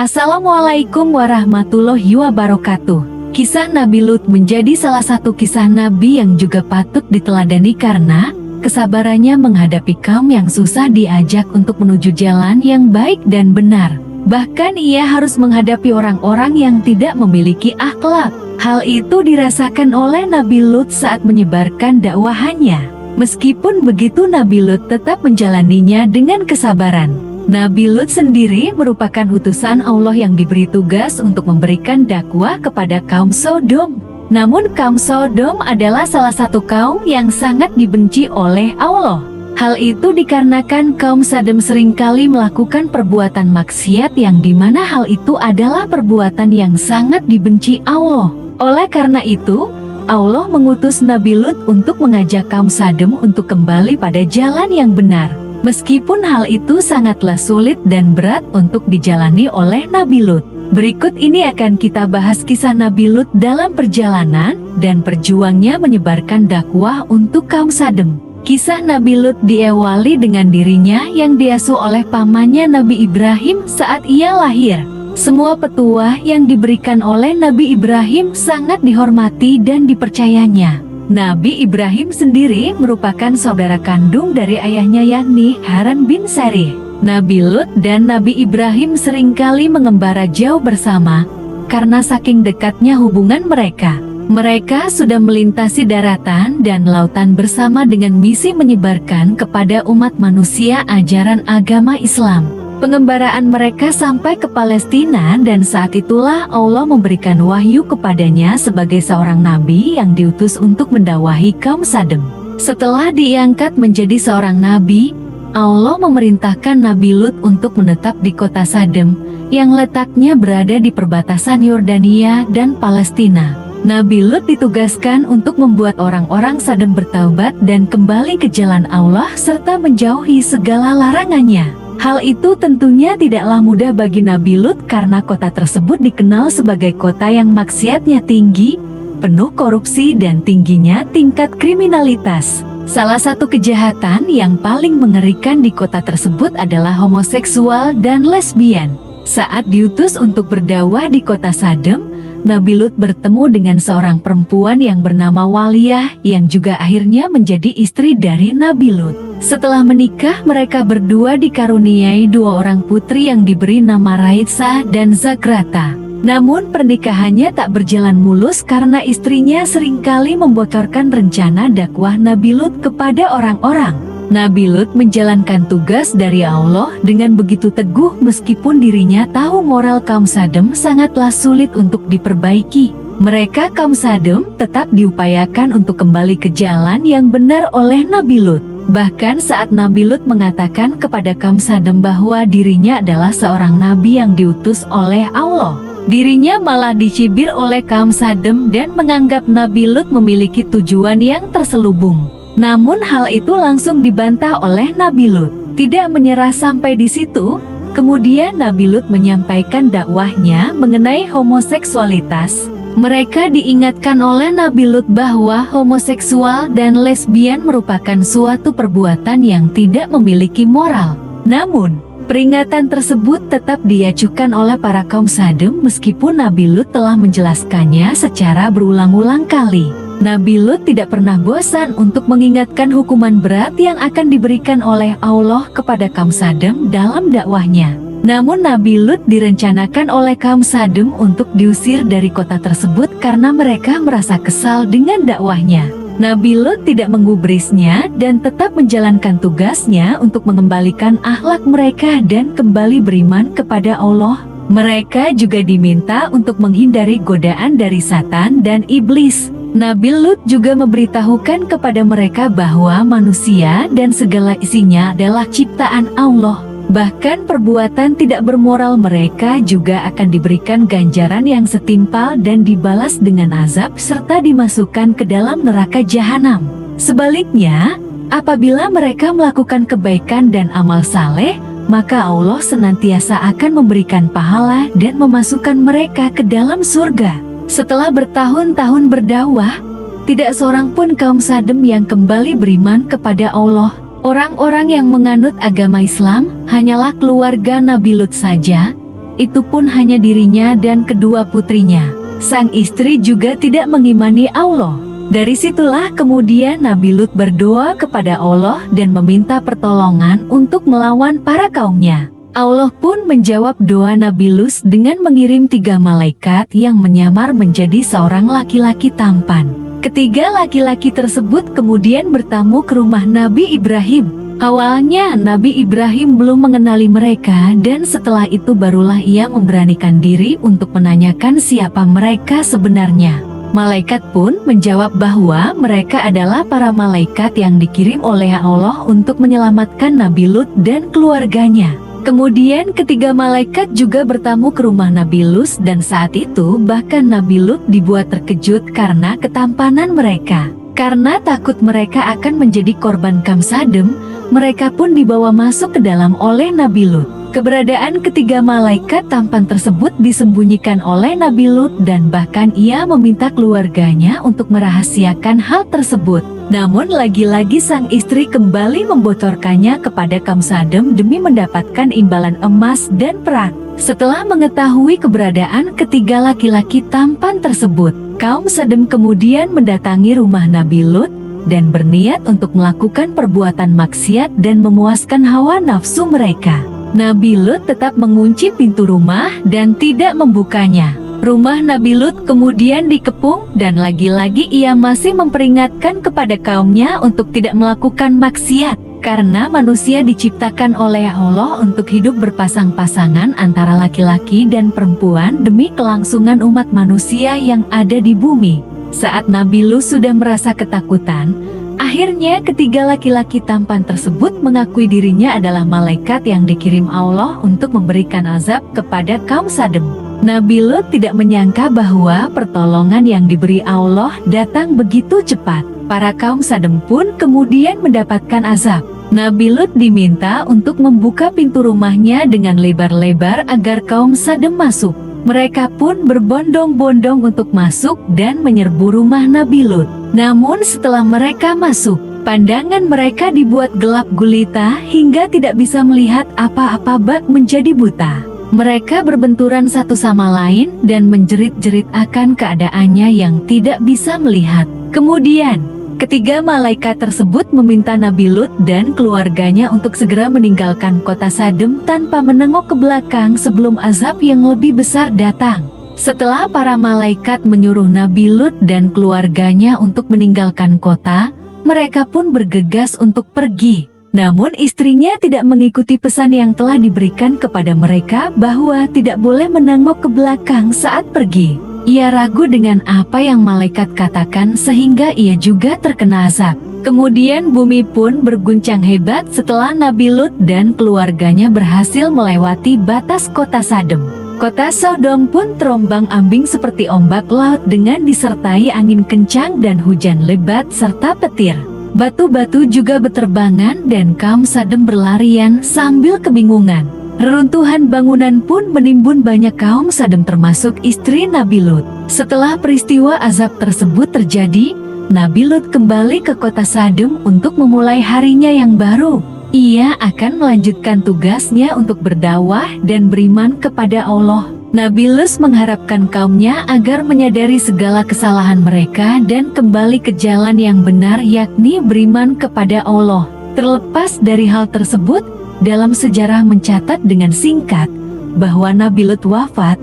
Assalamualaikum warahmatullahi wabarakatuh. Kisah Nabi Lut menjadi salah satu kisah Nabi yang juga patut diteladani karena kesabarannya menghadapi kaum yang susah diajak untuk menuju jalan yang baik dan benar. Bahkan ia harus menghadapi orang-orang yang tidak memiliki akhlak. Hal itu dirasakan oleh Nabi Lut saat menyebarkan dakwahannya. Meskipun begitu, Nabi Lut tetap menjalaninya dengan kesabaran. Nabi Lut sendiri merupakan utusan Allah yang diberi tugas untuk memberikan dakwah kepada kaum Sodom. Namun kaum Sodom adalah salah satu kaum yang sangat dibenci oleh Allah. Hal itu dikarenakan kaum Sodom seringkali melakukan perbuatan maksiat yang dimana hal itu adalah perbuatan yang sangat dibenci Allah. Oleh karena itu, Allah mengutus Nabi Lut untuk mengajak kaum Sodom untuk kembali pada jalan yang benar. Meskipun hal itu sangatlah sulit dan berat untuk dijalani oleh Nabi Lut. Berikut ini akan kita bahas kisah Nabi Lut dalam perjalanan dan perjuangnya menyebarkan dakwah untuk kaum Sodom. Kisah Nabi Lut diawali dengan dirinya yang diasuh oleh pamannya Nabi Ibrahim saat ia lahir. Semua petuah yang diberikan oleh Nabi Ibrahim sangat dihormati dan dipercayanya. Nabi Ibrahim sendiri merupakan saudara kandung dari ayahnya yakni Haran bin Sarih. Nabi Lut dan Nabi Ibrahim seringkali mengembara jauh bersama karena saking dekatnya hubungan mereka. Mereka sudah melintasi daratan dan lautan bersama dengan misi menyebarkan kepada umat manusia ajaran agama Islam. Pengembaraan mereka sampai ke Palestina dan saat itulah Allah memberikan wahyu kepadanya sebagai seorang nabi yang diutus untuk mendakwahi kaum Sodom. Setelah diangkat menjadi seorang nabi, Allah memerintahkan Nabi Lut untuk menetap di kota Sodom yang letaknya berada di perbatasan Yordania dan Palestina. Nabi Lut ditugaskan untuk membuat orang-orang Sodom bertaubat dan kembali ke jalan Allah serta menjauhi segala larangannya. Hal itu tentunya tidaklah mudah bagi Nabi Lut karena kota tersebut dikenal sebagai kota yang maksiatnya tinggi, penuh korupsi dan tingginya tingkat kriminalitas. Salah satu kejahatan yang paling mengerikan di kota tersebut adalah homoseksual dan lesbian. Saat diutus untuk berdakwah di kota Sodom, Nabi Lut bertemu dengan seorang perempuan yang bernama Waliyah yang juga akhirnya menjadi istri dari Nabi Lut. Setelah menikah, mereka berdua dikaruniai dua orang putri yang diberi nama Raisa dan Zagrata. Namun pernikahannya tak berjalan mulus karena istrinya seringkali membocorkan rencana dakwah Nabi Lut kepada orang-orang. Nabi Lut menjalankan tugas dari Allah dengan begitu teguh meskipun dirinya tahu moral kaum Sodom sangatlah sulit untuk diperbaiki. Mereka kaum Sodom tetap diupayakan untuk kembali ke jalan yang benar oleh Nabi Lut. Bahkan saat Nabi Lut mengatakan kepada kaum Sodom bahwa dirinya adalah seorang nabi yang diutus oleh Allah, dirinya malah dicibir oleh kaum Sodom dan menganggap Nabi Lut memiliki tujuan yang terselubung. Namun hal itu langsung dibantah oleh Nabi Lut. Tidak menyerah sampai di situ, kemudian Nabi Lut menyampaikan dakwahnya mengenai homoseksualitas. Mereka diingatkan oleh Nabi Lut bahwa homoseksual dan lesbian merupakan suatu perbuatan yang tidak memiliki moral. Namun, peringatan tersebut tetap diacuhkan oleh para kaum Sodom meskipun Nabi Lut telah menjelaskannya secara berulang-ulang kali. Nabi Lut tidak pernah bosan untuk mengingatkan hukuman berat yang akan diberikan oleh Allah kepada kaum Sodom dalam dakwahnya. Namun Nabi Lut direncanakan oleh kaum Sodom untuk diusir dari kota tersebut karena mereka merasa kesal dengan dakwahnya. Nabi Lut tidak menggubrisnya dan tetap menjalankan tugasnya untuk mengembalikan akhlak mereka dan kembali beriman kepada Allah. Mereka juga diminta untuk menghindari godaan dari Satan dan iblis. Nabi Lut juga memberitahukan kepada mereka bahwa manusia dan segala isinya adalah ciptaan Allah. Bahkan perbuatan tidak bermoral mereka juga akan diberikan ganjaran yang setimpal dan dibalas dengan azab serta dimasukkan ke dalam neraka jahanam. Sebaliknya, apabila mereka melakukan kebaikan dan amal saleh, maka Allah senantiasa akan memberikan pahala dan memasukkan mereka ke dalam surga. Setelah bertahun-tahun berdakwah, tidak seorang pun kaum Sodom yang kembali beriman kepada Allah. Orang-orang yang menganut agama Islam hanyalah keluarga Nabi Lut saja itu pun hanya dirinya dan kedua putrinya. Sang istri juga tidak mengimani Allah. Dari situlah kemudian Nabi Lut berdoa kepada Allah dan meminta pertolongan untuk melawan para kaumnya. Allah pun menjawab doa Nabi Lut dengan mengirim 3 malaikat yang menyamar menjadi seorang laki-laki tampan. Ketiga laki-laki tersebut kemudian bertamu ke rumah Nabi Ibrahim. Awalnya Nabi Ibrahim belum mengenali mereka dan setelah itu barulah ia memberanikan diri untuk menanyakan siapa mereka sebenarnya. Malaikat pun menjawab bahwa mereka adalah para malaikat yang dikirim oleh Allah untuk menyelamatkan Nabi Lut dan keluarganya. Kemudian ketiga malaikat juga bertamu ke rumah Nabi Lut dan saat itu bahkan Nabi Lut dibuat terkejut karena ketampanan mereka. Karena takut mereka akan menjadi korban kaum Sadem, mereka pun dibawa masuk ke dalam oleh Nabi Lut. Keberadaan ketiga malaikat tampan tersebut disembunyikan oleh Nabi Lut dan bahkan ia meminta keluarganya untuk merahasiakan hal tersebut. Namun lagi-lagi sang istri kembali membocorkannya kepada kaum Sadem demi mendapatkan imbalan emas dan perak. Setelah mengetahui keberadaan ketiga laki-laki tampan tersebut, kaum Sadem kemudian mendatangi rumah Nabi Lut dan berniat untuk melakukan perbuatan maksiat dan memuaskan hawa nafsu mereka. Nabi Lut tetap mengunci pintu rumah dan tidak membukanya. Rumah Nabi Lut kemudian dikepung dan lagi-lagi ia masih memperingatkan kepada kaumnya untuk tidak melakukan maksiat. Karena manusia diciptakan oleh Allah untuk hidup berpasang-pasangan antara laki-laki dan perempuan demi kelangsungan umat manusia yang ada di bumi. Saat Nabi Lut sudah merasa ketakutan, akhirnya ketiga laki-laki tampan tersebut mengakui dirinya adalah malaikat yang dikirim Allah untuk memberikan azab kepada kaum Sadem. Nabi Lut tidak menyangka bahwa pertolongan yang diberi Allah datang begitu cepat. Para kaum Sadem pun kemudian mendapatkan azab. Nabi Lut diminta untuk membuka pintu rumahnya dengan lebar-lebar agar kaum Sadem masuk. Mereka pun berbondong-bondong untuk masuk dan menyerbu rumah Nabi Lut. Namun setelah mereka masuk, pandangan mereka dibuat gelap gulita hingga tidak bisa melihat apa-apa, bak menjadi buta. Mereka berbenturan satu sama lain dan menjerit-jerit akan keadaannya yang tidak bisa melihat. Kemudian, ketiga malaikat tersebut meminta Nabi Lut dan keluarganya untuk segera meninggalkan kota Sadem tanpa menengok ke belakang sebelum azab yang lebih besar datang. Setelah para malaikat menyuruh Nabi Lut dan keluarganya untuk meninggalkan kota, mereka pun bergegas untuk pergi. Namun istrinya tidak mengikuti pesan yang telah diberikan kepada mereka bahwa tidak boleh menengok ke belakang saat pergi. Ia ragu dengan apa yang malaikat katakan sehingga ia juga terkena azab. Kemudian bumi pun berguncang hebat setelah Nabi Lut dan keluarganya berhasil melewati batas kota Sadem. Kota Sodom pun terombang-ambing seperti ombak laut dengan disertai angin kencang dan hujan lebat serta petir. Batu-batu juga berterbangan dan kaum Sadem berlarian sambil kebingungan. Reruntuhan bangunan pun menimbun banyak kaum Sadem termasuk istri Nabi Lut. Setelah peristiwa azab tersebut terjadi, Nabi Lut kembali ke kota Sadem untuk memulai harinya yang baru. Ia akan melanjutkan tugasnya untuk berdakwah dan beriman kepada Allah. Nabi Lut mengharapkan kaumnya agar menyadari segala kesalahan mereka dan kembali ke jalan yang benar, yakni beriman kepada Allah. Terlepas dari hal tersebut, dalam sejarah mencatat dengan singkat bahwa Nabi Lut wafat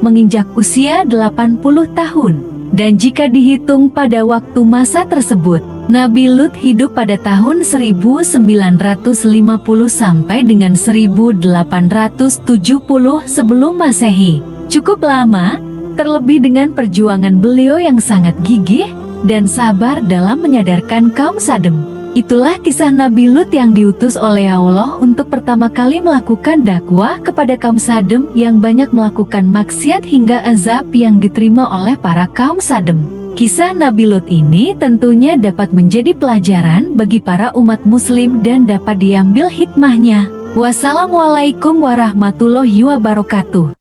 menginjak usia 80 tahun. Dan jika dihitung pada waktu masa tersebut, Nabi Lut hidup pada tahun 1950 sampai dengan 1870 sebelum Masehi. Cukup lama, terlebih dengan perjuangan beliau yang sangat gigih dan sabar dalam menyadarkan kaum Sadem. Itulah kisah Nabi Lut yang diutus oleh Allah untuk pertama kali melakukan dakwah kepada kaum Sadem yang banyak melakukan maksiat hingga azab yang diterima oleh para kaum Sadem. Kisah Nabi Lut ini tentunya dapat menjadi pelajaran bagi para umat muslim dan dapat diambil hikmahnya. Wassalamualaikum warahmatullahi wabarakatuh.